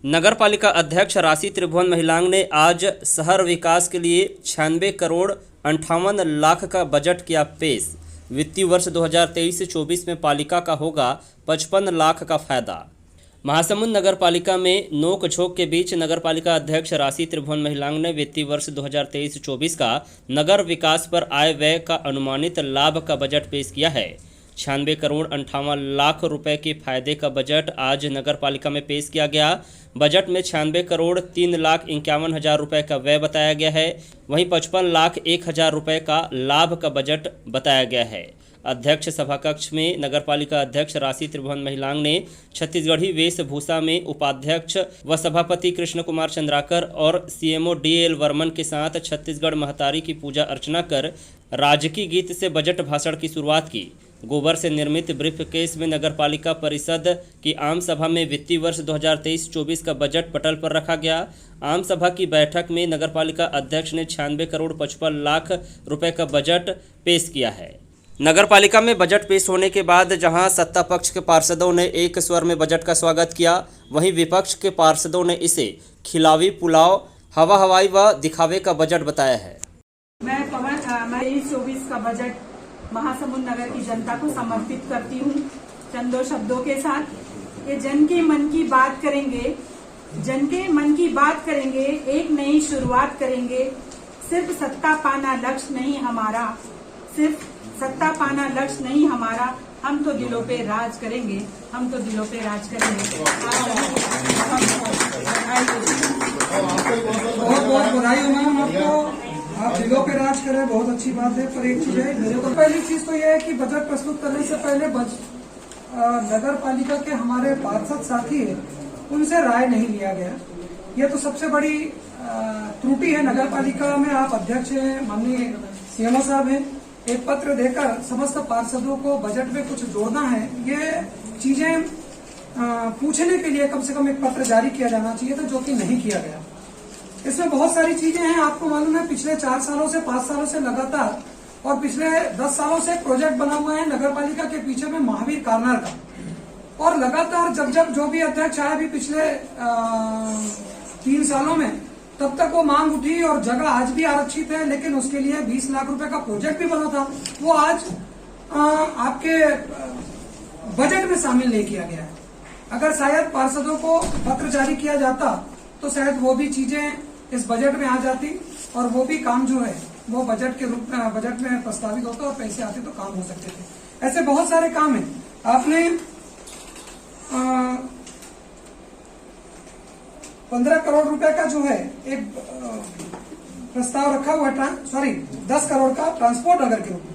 नगर पालिका अध्यक्ष राशि त्रिभुवन महिलांग ने आज शहर विकास के लिए 96 करोड़ 58 लाख का बजट किया पेश। वित्तीय वर्ष 2023 से 24 में पालिका का होगा 55 लाख का फायदा। महासमुंद नगर पालिका में नोक झोंक के बीच नगर पालिका अध्यक्ष राशि त्रिभुवन महिलांग ने वित्तीय वर्ष 2023-24 का नगर विकास पर आय व्यय का अनुमानित लाभ का बजट पेश किया है। 96 करोड़ 58 लाख रुपए के फायदे का बजट आज नगर पालिका में पेश किया गया। बजट में 96 करोड़ 3 लाख 51 हजार रुपये का व्यय बताया गया है। वहीं 55 लाख 1 हजार रुपये का लाभ का बजट बताया गया है। अध्यक्ष सभाकक्ष में नगर पालिका अध्यक्ष राशि त्रिभुवन महिलांग ने छत्तीसगढ़ी वेशभूषा में उपाध्यक्ष व सभापति कृष्ण कुमार चंद्राकर और सीएमओ DL वर्मन के साथ छत्तीसगढ़ महतारी की पूजा अर्चना कर राजकीय गीत से बजट भाषण की शुरुआत की। गोबर से निर्मित ब्रीफकेस में नगर पालिका परिषद की आम सभा में वित्तीय वर्ष 2023-24 का बजट पटल पर रखा गया। आम सभा की बैठक में नगर पालिका अध्यक्ष ने 96 करोड़ 55 लाख रुपए का बजट पेश किया है। नगर पालिका में बजट पेश होने के बाद जहां सत्ता पक्ष के पार्षदों ने एक स्वर में बजट का स्वागत किया, वहीं विपक्ष के पार्षदों ने इसे खिलावी पुलाव, हवा हवाई व दिखावे का बजट बताया है। मैं 23-24 का बजट महासमुंद नगर की जनता को समर्पित करती हूँ चंद दो शब्दों के साथ। ये जन के मन की बात करेंगे, जन के मन की बात करेंगे, एक नई शुरुआत करेंगे। सिर्फ सत्ता पाना लक्ष्य नहीं हमारा, सिर्फ सत्ता पाना लक्ष्य नहीं हमारा, हम तो दिलों पे राज करेंगे, हम तो दिलों पे राज करेंगे। बहुत बहुत बधाई हो मैम आपको, आप दिलों पे राज करें, बहुत अच्छी बात है। पर एक चीज है, मेरे को पहली चीज तो यह है कि बजट प्रस्तुत करने से पहले नगर पालिका के हमारे पार्षद साथी है, उनसे राय नहीं लिया गया। ये तो सबसे बड़ी त्रुटि है नगर पालिका में। आप अध्यक्ष हैं, माननीय सीएमओ साहब हैं, एक पत्र देकर समस्त पार्षदों को बजट में कुछ जोड़ना है, ये चीजें पूछने के लिए कम से कम एक पत्र जारी किया जाना चाहिए था, जो कि नहीं किया गया। इसमें बहुत सारी चीजें हैं, आपको मालूम है पिछले 4 सालों से 5 सालों से लगातार और पिछले 10 सालों से प्रोजेक्ट बना हुआ है नगर पालिका के पीछे में महावीर कार्नर का, और लगातार जब जो भी अध्यक्ष आया भी पिछले 3 सालों में, तब तक वो मांग उठी और जगह आज भी आरक्षित है, लेकिन उसके लिए 20 लाख रुपए का प्रोजेक्ट भी बना था, वो आज आपके बजट में शामिल नहीं किया गया है। अगर शायद पार्षदों को पत्र जारी किया जाता तो शायद वो भी चीजें इस बजट में आ जाती और वो भी काम जो है वो बजट के रूप में बजट में प्रस्तावित होता और पैसे आते तो काम हो सकते थे। ऐसे बहुत सारे काम हैं। आपने 15 करोड़ रुपए का जो है एक प्रस्ताव रखा हुआ है, 10 करोड़ का ट्रांसपोर्ट नगर के रूप में।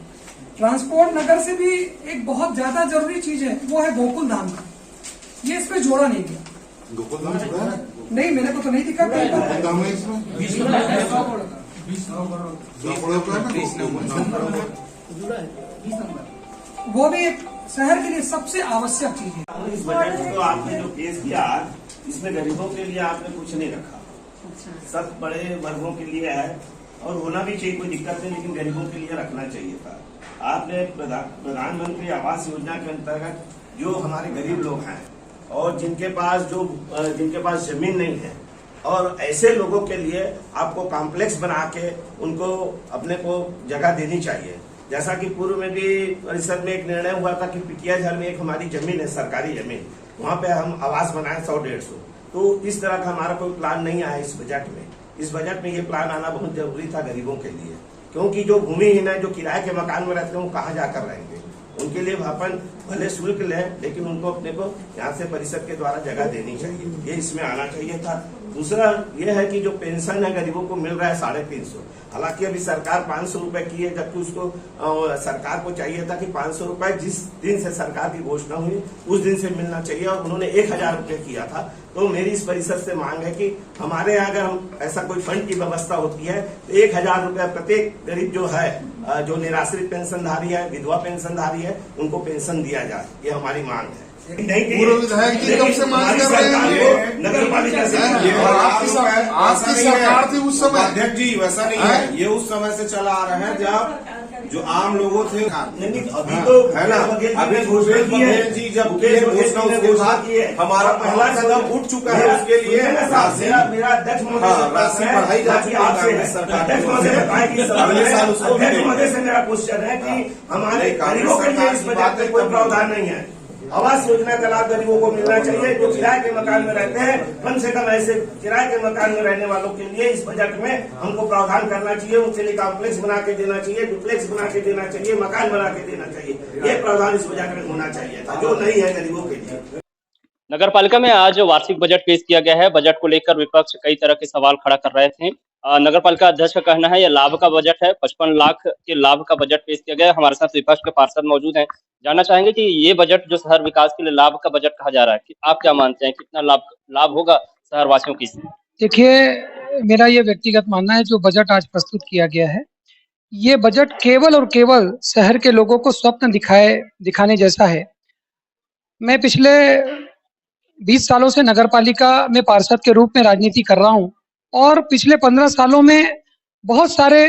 ट्रांसपोर्ट नगर से भी एक बहुत ज्यादा जरूरी चीज है, वो है गोकुल धाम का। ये इसमें जोड़ा नहीं गया। गोकुल धाम जुड़ा है? नहीं, मेरे को तो नहीं दिखा। वो भी एक शहर के लिए सबसे आवश्यक चीज है। इस बजट में तो आपने जो पेश किया, इसमें गरीबों के लिए आपने कुछ नहीं रखा। सब बड़े वर्गों के लिए है और होना भी चाहिए, कोई दिक्कत नहीं, लेकिन गरीबों के लिए रखना चाहिए था। आपने प्रधानमंत्री आवास योजना के अंतर्गत जो हमारे गरीब लोग हैं और जिनके पास जमीन नहीं है, और ऐसे लोगों के लिए आपको कॉम्प्लेक्स बना के उनको अपने को जगह देनी चाहिए। जैसा कि पूर्व में भी परिषद में एक निर्णय हुआ था कि पिटियाझर में एक हमारी जमीन है, सरकारी जमीन, वहां पे हम आवास बनाए 100-150। तो इस तरह का हमारा कोई प्लान नहीं आया इस बजट में। इस बजट में ये प्लान आना बहुत जरूरी था गरीबों के लिए, क्योंकि जो भूमिहीन है, जो किराए के मकान में रहते हैं, वो कहाँ जाकर रहेंगे। उनके लिए अपन भले शुल्क लें, लेकिन उनको अपने को यहाँ से परिषद के द्वारा जगह देनी चाहिए, ये इसमें आना चाहिए था। दूसरा ये है कि जो पेंशन है गरीबों को मिल रहा है 350। हालांकि अभी सरकार 500 रुपए की है, जबकि उसको सरकार को चाहिए था कि 500 रुपए जिस दिन से सरकार की घोषणा हुई उस दिन से मिलना चाहिए, और उन्होंने 1000 रुपए किया था। तो मेरी इस परिषद से मांग है कि हमारे यहाँ अगर हम ऐसा कोई फंड की व्यवस्था होती है तो 1000 रुपए प्रत्येक गरीब जो है, जो निराश्रित पेंशनधारी है, विधवा पेंशनधारी है, उनको पेंशन दिया जाए, ये हमारी मांग है। पूर्व विधायक जी कब से मांग कर रहे हैं नगर पालिका से, और आपकी सरकार थी उस समय। अध्यक्ष जी वैसा नहीं है, ये उस समय से चला आ रहा है जब जो आम लोगों थे नहीं, अभी तो है ना, अभी भूपेश बघेल जी जब किए घोषणा उसके बाद हमारा पहला कदम उठ चुका है। उसके लिए मेरा अध्यक्ष राशि बढ़ाई जा चुकी है कांग्रेस सरकार अगले साल उसको अध्यक्ष से मेरा क्वेश्चन है कि हमारे गरीबों के लिए इस बजट में कोई प्रावधान नहीं है। आवास योजना का लाभ गरीबों को मिलना चाहिए। जो किराए के मकान में रहते हैं, कम से कम ऐसे किराए के मकान में रहने वालों के लिए इस बजट में हमको प्रावधान करना चाहिए। उनके लिए कॉम्प्लेक्स बना के देना चाहिए, डुप्लेक्स बना के देना चाहिए, मकान बना के देना चाहिए। ये प्रावधान इस बजट में होना चाहिए था, जो नहीं है गरीबों के लिए। नगर पालिका में आज वार्षिक बजट पेश किया गया है। बजट को लेकर विपक्ष कई तरह के सवाल खड़ा कर रहे थे। नगर पालिका अध्यक्ष का कहना है यह लाभ का बजट है। 55 लाख के लाभ का बजट पेश किया गया है। हमारे साथ विपक्ष के पार्षद मौजूद हैं। जानना चाहेंगे कि ये बजट जो शहर विकास के लिए लाभ का बजट कहा जा रहा है, कि आप क्या मानते हैं, कितना लाभ होगा शहर वासियों की इससे? देखिए, मेरा ये व्यक्तिगत मानना है, जो बजट आज प्रस्तुत किया गया है, ये बजट केवल और केवल शहर के लोगों को स्वप्न दिखाने जैसा है। मैं पिछले 20 सालों से नगर पालिका में पार्षद के रूप में राजनीति कर रहा हूँ और पिछले 15 सालों में बहुत सारे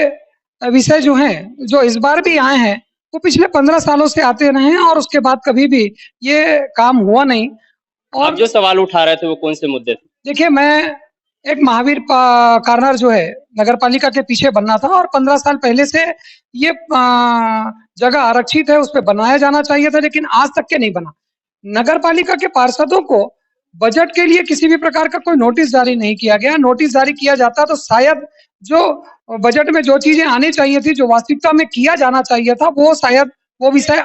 विषय जो हैं, जो इस बार भी आए हैं, वो पिछले 15 सालों से आते रहे हैं और उसके बाद कभी भी ये काम हुआ नहीं। और जो सवाल उठा रहे थे वो कौन से मुद्दे थे? देखिए, मैं एक महावीर कार्नर जो है नगर पालिका के पीछे बनना था और 15 साल पहले से ये जगह आरक्षित है, उस पर बनाया जाना चाहिए था, लेकिन आज तक के नहीं बना। नगर पालिका के पार्षदों को बजट के लिए किसी भी प्रकार का कोई नोटिस जारी नहीं किया गया। नोटिस जारी किया जाता तो शायद जो बजट में जो चीजें आनी चाहिए थी, जो वास्तविकता में किया जाना चाहिए था, वो शायद वो विषय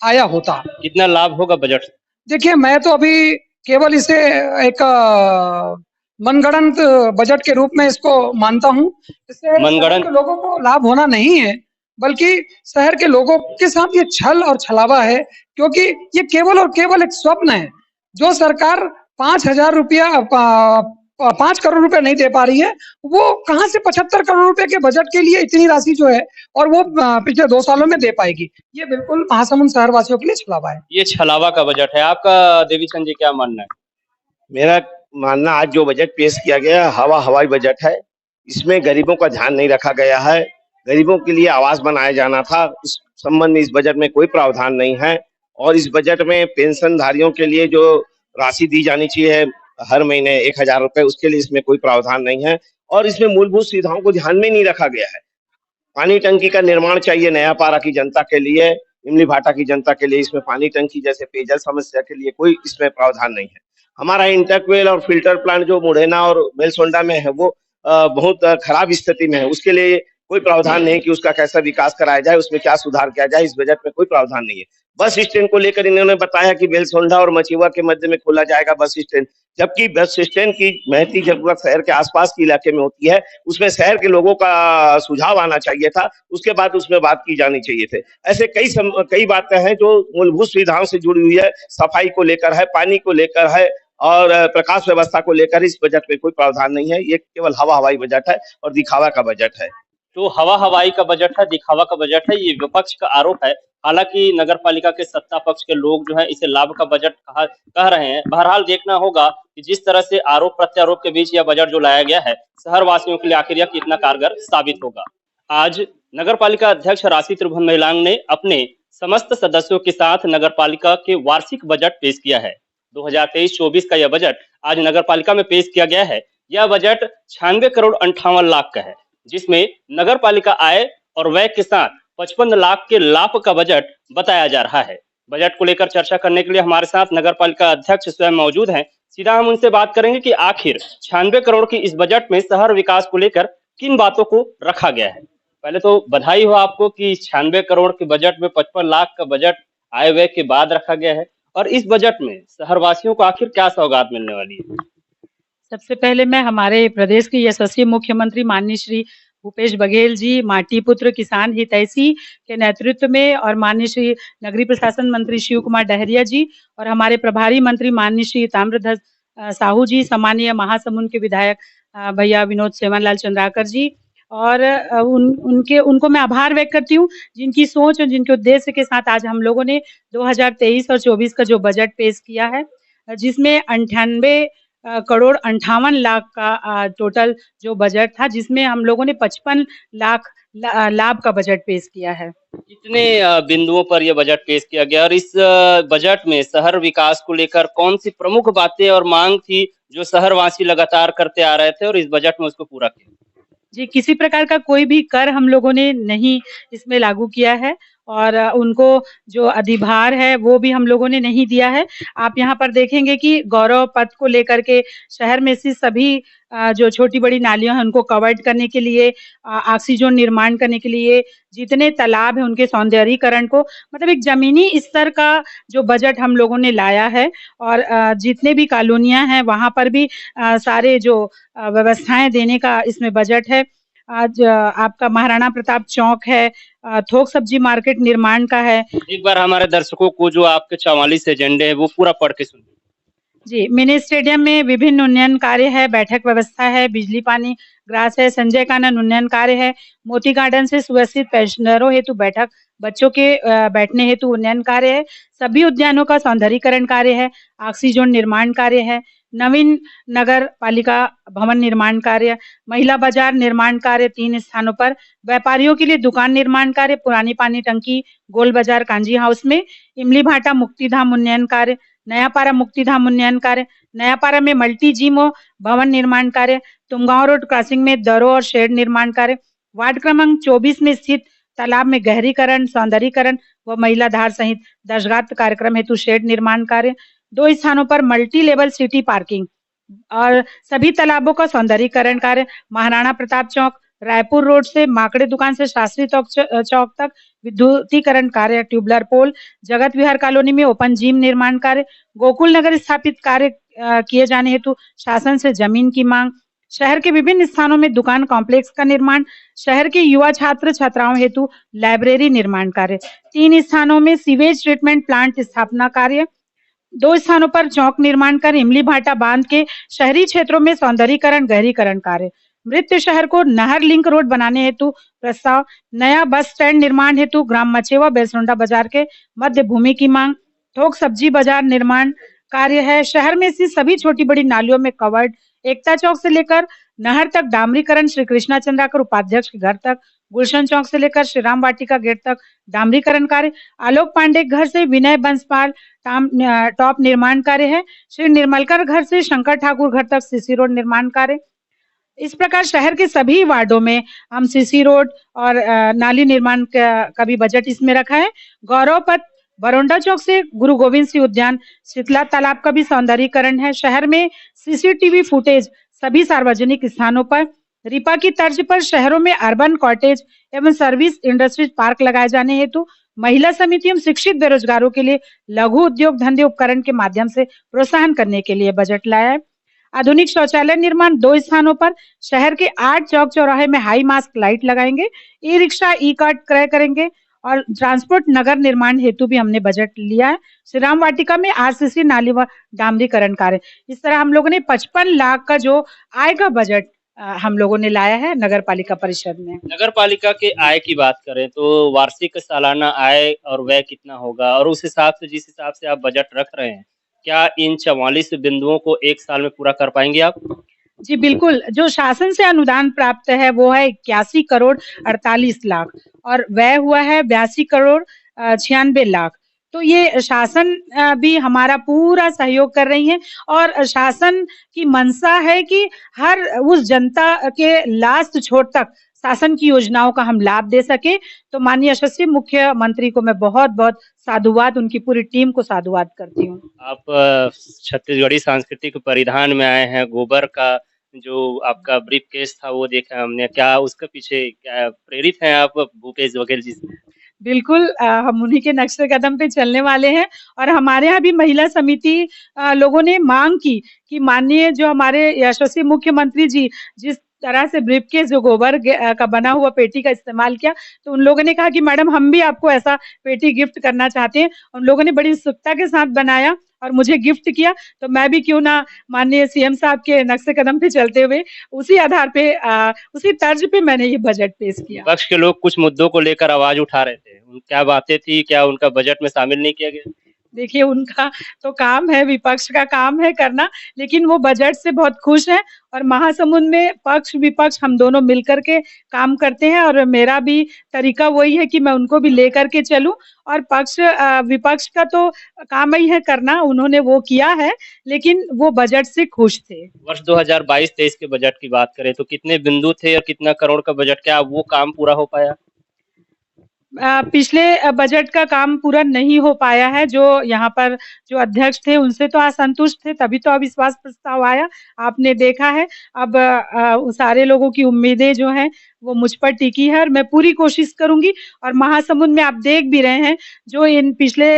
आया होता। कितना लाभ होगा बजट से? देखिए, मैं तो अभी केवल इसे एक मनगढ़ंत बजट के रूप में इसको मानता हूँ। इससे मनगढ़ंत के लोगों को लाभ होना नहीं है, बल्कि शहर के लोगों के साथ ये छल और छलावा है, क्योंकि ये केवल और केवल एक स्वप्न है। जो सरकार 5,000 रुपया 5 करोड़ रुपए नहीं दे पा रही है, वो कहां से 75 करोड़ रुपए के बजट के लिए इतनी राशि जो है, और वो पिछले 2 सालों में दे पाएगी। ये बिल्कुल महासमुंद शहर वासियों के लिए छलावा है। ये छलावा का बजट है। आपका देवीचंद जी क्या मानना है? मेरा मानना, आज जो बजट पेश किया गया हवाई बजट है। इसमें गरीबों का ध्यान नहीं रखा गया है। गरीबों के लिए आवास बनाया जाना था, इस संबंध में इस बजट में कोई प्रावधान नहीं है। और इस बजट में पेंशनधारियों के लिए जो राशि दी जानी चाहिए हर महीने 1,000 रुपए, उसके लिए इसमें कोई प्रावधान नहीं है। और इसमें मूलभूत सुविधाओं को ध्यान में नहीं रखा गया है। पानी टंकी का निर्माण चाहिए नया पारा की जनता के लिए, इमली भाटा की जनता के लिए। इसमें पानी टंकी जैसे पेयजल समस्या के लिए कोई इसमें प्रावधान नहीं है। हमारा इंटरक्वेल और फिल्टर प्लांट जो मुढ़ेना और बेलसोंडा में है, वो बहुत खराब स्थिति में है। उसके लिए कोई प्रावधान नहीं कि उसका कैसा विकास कराया जाए, उसमें क्या सुधार किया जाए, इस बजट में कोई प्रावधान नहीं है। बस स्टैंड को लेकर इन्होंने बताया कि बेलसोंडा और मचीवा के मध्य में खोला जाएगा बस स्टैंड, जबकि बस स्टैंड की महती जरूरत शहर के आसपास के इलाके में होती है। उसमें शहर के लोगों का सुझाव आना चाहिए था, उसके बाद उसमें बात की जानी चाहिए थे। ऐसे कई बातें हैं जो मूलभूत सुविधाओं से जुड़ी हुई है, सफाई को लेकर है, पानी को लेकर है और प्रकाश व्यवस्था को लेकर इस बजट में कोई प्रावधान नहीं है। ये केवल हवाई बजट है और दिखावा का बजट है। तो हवाई का बजट है, दिखावा का बजट है, ये विपक्ष का आरोप है। हालांकि नगर पालिका के सत्ता पक्ष के लोग जो है इसे लाभ का बजट कह रहे हैं। बहरहाल देखना होगा कि जिस तरह से आरोप प्रत्यारोप के बीच यह बजट जो लाया गया है, शहर वासियों के लिए आखिर यह कितना कारगर साबित होगा। आज नगर पालिका अध्यक्ष राशि त्रिभुवन महिलांग ने अपने समस्त सदस्यों के साथ नगर पालिका के वार्षिक बजट पेश किया है। 2023-24 का यह बजट आज नगर पालिका में पेश किया गया है। यह बजट 96 करोड़ 58 लाख का है, जिसमें नगर पालिका आय और व्यय के साथ 55 लाख के लाभ का बजट बताया जा रहा है। बजट को लेकर चर्चा करने के लिए हमारे साथ नगर पालिका अध्यक्ष स्वयं मौजूद हैं। सीधा हम उनसे बात करेंगे कि आखिर 96 करोड़ की इस बजट में शहर विकास को लेकर किन बातों को रखा गया है। पहले तो बधाई हो आपको कि 96 करोड़ के बजट में 55 लाख का बजट आय व्यय के बाद रखा गया है। और इस बजट में शहरवासियों को आखिर क्या सौगात मिलने वाली है? सबसे पहले मैं हमारे प्रदेश के यशस्वी मुख्यमंत्री माननीय श्री भूपेश बघेल जी, माटी पुत्र किसान हितैषी के नेतृत्व में, और माननीय श्री नगरीय प्रशासन मंत्री शिव कुमार डहरिया जी और हमारे प्रभारी मंत्री माननीय श्री ताम्रध्वज साहू जी, सम्मानीय महासमुंद के विधायक भैया विनोद सेवनलाल चंद्राकर जी, और उनको मैं आभार व्यक्त करती हूँ, जिनकी सोच और जिनके उद्देश्य के साथ आज हम लोगों ने 2023 और 24 का जो बजट पेश किया है, जिसमें 98 करोड़ 58 लाख का टोटल जो बजट था, जिसमें हम लोगों ने 55 लाख लाभ का बजट पेश किया है। कितने बिंदुओं पर यह बजट पेश किया गया और इस बजट में शहर विकास को लेकर कौन सी प्रमुख बातें और मांग थी जो शहरवासी लगातार करते आ रहे थे और इस बजट में उसको पूरा किया? जी, किसी प्रकार का कोई भी कर हम लोगों ने नहीं इसमें लागू किया है और उनको जो अधिभार है वो भी हम लोगों ने नहीं दिया है। आप यहाँ पर देखेंगे कि गौरव पथ को लेकर के शहर में से सभी जो छोटी-बड़ी नालियाँ हैं उनको कवर्ड करने के लिए ऑक्सीजन निर्माण करने के लिए जितने तालाब हैं उनके सौंदर्यीकरण को मतलब एक ज़मीनी स्तर का जो बजट हम लोगों ने लाया है और जितने भी कॉलोनियाँ हैं वहाँ पर भी सारे जो व्यवस्थाएँ देने का इसमें बजट है। आज आपका महाराणा प्रताप चौक है, थोक सब्जी मार्केट निर्माण का है। एक बार हमारे दर्शकों को जो आपके 44 एजेंडे हैं वो पूरा पढ़ के सुनिए। जी, मिनी स्टेडियम में विभिन्न उन्नयन कार्य है, बैठक व्यवस्था है, बिजली पानी ग्रास है, संजय कानन उन्नयन कार्य है, मोती गार्डन से सुव्यवस्थित पेंशनरों हेतु बैठक, बच्चों के बैठने हेतु उन्नयन कार्य है, सभी उद्यानों का सौंदर्यीकरण कार्य है, ऑक्सीजन निर्माण कार्य है, नवीन नगर पालिका भवन निर्माण कार्य, महिला बाजार निर्माण कार्य 3 स्थानों पर, व्यापारियों के लिए दुकान निर्माण कार्य, पुरानी पानी टंकी, गोल बाजार कांजी हाउस में, इमली भाटा मुक्तिधाम उन्नयन कार्य, नयापारा मुक्तिधाम उन्नयन कार्य, नयापारा में मल्टी जिम भवन निर्माण कार्य, तुमगांव रोड क्रॉसिंग में दरों और शेड निर्माण कार्य, वार्ड क्रमांक 24 में स्थित तालाब में गहरीकरण, सौंदर्यीकरण व महिला धार सहित दशगात्र कार्यक्रम हेतु शेड निर्माण कार्य, 2 स्थानों पर मल्टी लेवल सिटी पार्किंग और सभी तालाबों का सौंदर्यीकरण कार्य, महाराणा प्रताप चौक, रायपुर रोड से माकड़े दुकान से शास्त्री चौक तक विद्युतीकरण कार्य, ट्यूबलर पोल, जगत विहार कॉलोनी में ओपन जिम निर्माण कार्य, गोकुल नगर स्थापित कार्य किए जाने हेतु शासन से जमीन की मांग, शहर के विभिन्न स्थानों में दुकान कॉम्प्लेक्स का निर्माण, शहर के युवा छात्र छात्राओं हेतु लाइब्रेरी निर्माण कार्य, 3 स्थानों में सीवेज ट्रीटमेंट प्लांट स्थापना कार्य, 2 स्थानों पर चौक निर्माण कर इमली भाटा बांध के शहरी क्षेत्रों में सौंदर्यीकरण गहरीकरण कार्य, मृत शहर को नहर लिंक रोड बनाने हेतु प्रस्ताव, नया बस स्टैंड निर्माण हेतु ग्राम मचेवा बेलसोंडा बाजार के मध्य भूमि की मांग, थोक सब्जी बाजार निर्माण कार्य है, शहर में स्थित सभी छोटी बड़ी नालियों में कवर्ड, एकता चौक से लेकर नहर तक डामरीकरण, श्री कृष्णा चंद्राकर उपाध्यक्ष के घर तक, गुलशन चौक से लेकर श्री राम वाटिका गेट तक डामरीकरण कार्य, आलोक पांडे घर से विनय बंसपाल टॉप निर्माण कार्य है, श्री निर्मलकर घर से शंकर ठाकुर घर तक सीसी रोड निर्माण कार्य। इस प्रकार शहर के सभी वार्डों में हम सीसी रोड और नाली निर्माण का भी बजट इसमें रखा है। गौरव पथ बरोंडा चौक से गुरु गोविंद सिंह उद्यान, शीतला तालाब का भी सौंदर्यीकरण है। शहर में सीसीटीवी फुटेज सभी सार्वजनिक स्थानों पर, रिपा की तर्ज पर शहरों में अर्बन कॉटेज एवं सर्विस इंडस्ट्रीज पार्क लगाए जाने हेतु महिला समिति एवं शिक्षित बेरोजगारों के लिए लघु उद्योग धंधे उपकरण के माध्यम से प्रोत्साहन करने के लिए बजट लाया है। आधुनिक शौचालय निर्माण 2 स्थानों पर, शहर के 8 चौक चौराहे में हाई मास्क लाइट लगाएंगे, ई रिक्शा ई कार्ड क्रय करेंगे और ट्रांसपोर्ट नगर निर्माण हेतु भी हमने बजट लिया है। श्री राम वाटिका में आरसीसी नाली व डामरीकरण कार्य। इस तरह हम लोगों ने 55 लाख का जो आय का बजट हम लोगों ने लाया है नगर पालिका परिषद में। नगर पालिका के आय की बात करें तो वार्षिक सालाना आय और व्यय कितना होगा और उस हिसाब से जिस हिसाब से आप बजट रख रहे हैं, क्या इन 44 बिंदुओं को 1 साल में पूरा कर पाएंगे आप? जी बिल्कुल, जो शासन से अनुदान प्राप्त है वो है 81 करोड़ 48 लाख और व्यय हुआ है 82 करोड़ 96 लाख। तो ये शासन भी हमारा पूरा सहयोग कर रही है और शासन की मंशा है कि हर उस जनता के लास्ट छोर तक शासन की योजनाओं का हम लाभ दे सके। तो माननीय यशस्वी मुख्यमंत्री को मैं बहुत-बहुत साधुवाद, उनकी पूरी टीम को साधुवाद करती हूँ। आप छत्तीसगढ़ी सांस्कृतिक परिधान में आए हैं, गोबर का जो आपका ब्रीफकेस था वो देखा हमने, क्या उसके पीछे क्या प्रेरित हैं आप भूपेश बघेल जी से? बिल्कुल हम उन्हीं के नक्शे कदम पे चलने वाले हैं और हमारे यहाँ भी महिला समिति लोगों ने मांग की कि माननीय जो हमारे यशस्वी मुख्यमंत्री जी जिस तरह से ब्रीफकेस जो गोबर का बना हुआ पेटी का इस्तेमाल किया, तो उन लोगों ने कहा कि मैडम हम भी आपको ऐसा पेटी गिफ्ट करना चाहते हैं। उन लोगों ने बड़ी उत्सुकता के साथ बनाया और मुझे गिफ्ट किया, तो मैं भी क्यों ना माननीय सीएम साहब के नक्शे कदम पे चलते हुए उसी आधार पे उसी तर्ज पे मैंने ये बजट पेश किया। विपक्ष के लोग कुछ मुद्दों को लेकर आवाज उठा रहे थे, क्या बातें थी, क्या उनका बजट में शामिल नहीं किया गया? देखिए उनका तो काम है, विपक्ष का काम है करना, लेकिन वो बजट से बहुत खुश हैं और महासमुंद में पक्ष विपक्ष हम दोनों मिलकर के काम करते हैं और मेरा भी तरीका वही है कि मैं उनको भी लेकर के चलूं और विपक्ष का तो काम ही है करना, उन्होंने वो किया है, लेकिन वो बजट से खुश थे। वर्ष 2022-23 के बजट की बात करें तो कितने बिंदु थे और कितना करोड़ का बजट, क्या वो काम पूरा हो पाया? पिछले बजट का काम पूरा नहीं हो पाया है। जो यहाँ पर जो अध्यक्ष थे उनसे तो असंतुष्ट थे, तभी तो अविश्वास प्रस्ताव आया। आपने देखा है अब सारे लोगों की उम्मीदें जो हैं वो मुझ पर टिकी है और मैं पूरी कोशिश करूंगी और महासमुंद में आप देख भी रहे हैं जो इन पिछले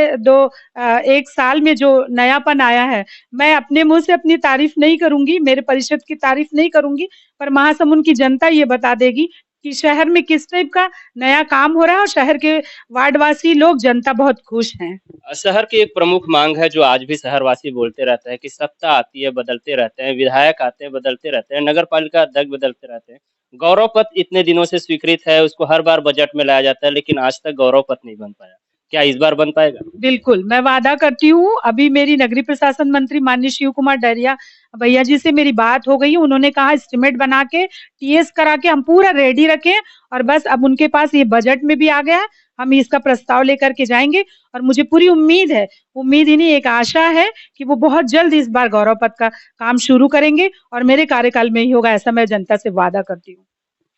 1 साल में जो नयापन आया है, मैं अपने मुंह से अपनी तारीफ नहीं करूंगी, मेरे परिषद की तारीफ नहीं करूंगी, पर महासमुंद की जनता ये बता देगी कि शहर में किस टाइप का नया काम हो रहा है और शहर के वार्डवासी लोग जनता बहुत खुश हैं। शहर की एक प्रमुख मांग है जो आज भी शहरवासी बोलते रहते हैं कि सत्ता आती है बदलते रहते हैं, विधायक आते हैं बदलते रहते हैं, नगर पालिका अध्यक्ष बदलते रहते हैं। गौरव पथ इतने दिनों से स्वीकृत है, उसको हर बार बजट में लाया जाता है, लेकिन आज तक गौरव पथ नहीं बन पाया। क्या इस बार बन पाएगा? बिल्कुल, मैं वादा करती हूँ, अभी मेरी नगरीय प्रशासन मंत्री माननीय शिव कुमार डहरिया भैया जी से मेरी बात हो गई है। उन्होंने कहा एस्टीमेट बना के, टीएस करा के हम पूरा रेडी रखें और बस अब उनके पास ये बजट में भी आ गया है, हम इसका प्रस्ताव लेकर के जाएँगे और मुझे पूरी उम्मीद है, उम्मीद ही नहीं एक आशा है कि वो बहुत जल्द इस बार गौरव पथ का काम शुरू करेंगे और मेरे कार्यकाल में ही होगा, ऐसा मैं जनता से वादा करती हूँ।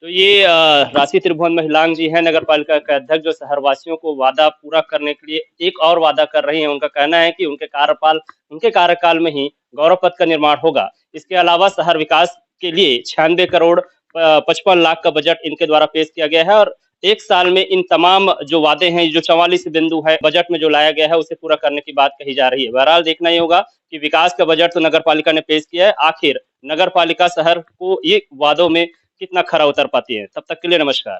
तो ये राशि त्रिभुवन महिलांग जी हैं, नगर पालिका के अध्यक्ष, जो शहरवासियों को वादा पूरा करने के लिए एक और वादा कर रही हैं। उनका कहना है कि उनके कार्यकाल में ही गौरव पथ का निर्माण होगा। इसके अलावा शहर विकास के लिए 96 करोड़ 55 लाख का बजट इनके द्वारा पेश किया गया है और 1 साल में इन तमाम जो वादे हैं, जो 44 बिंदु है बजट में जो लाया गया है, उसे पूरा करने की बात कही जा रही है। बहरहाल देखना ही होगा कि विकास का बजट तो नगर पालिका ने पेश किया है, आखिर नगर पालिका शहर को ये वादों में कितना खरा उतर पाती है। तब तक के लिए नमस्कार।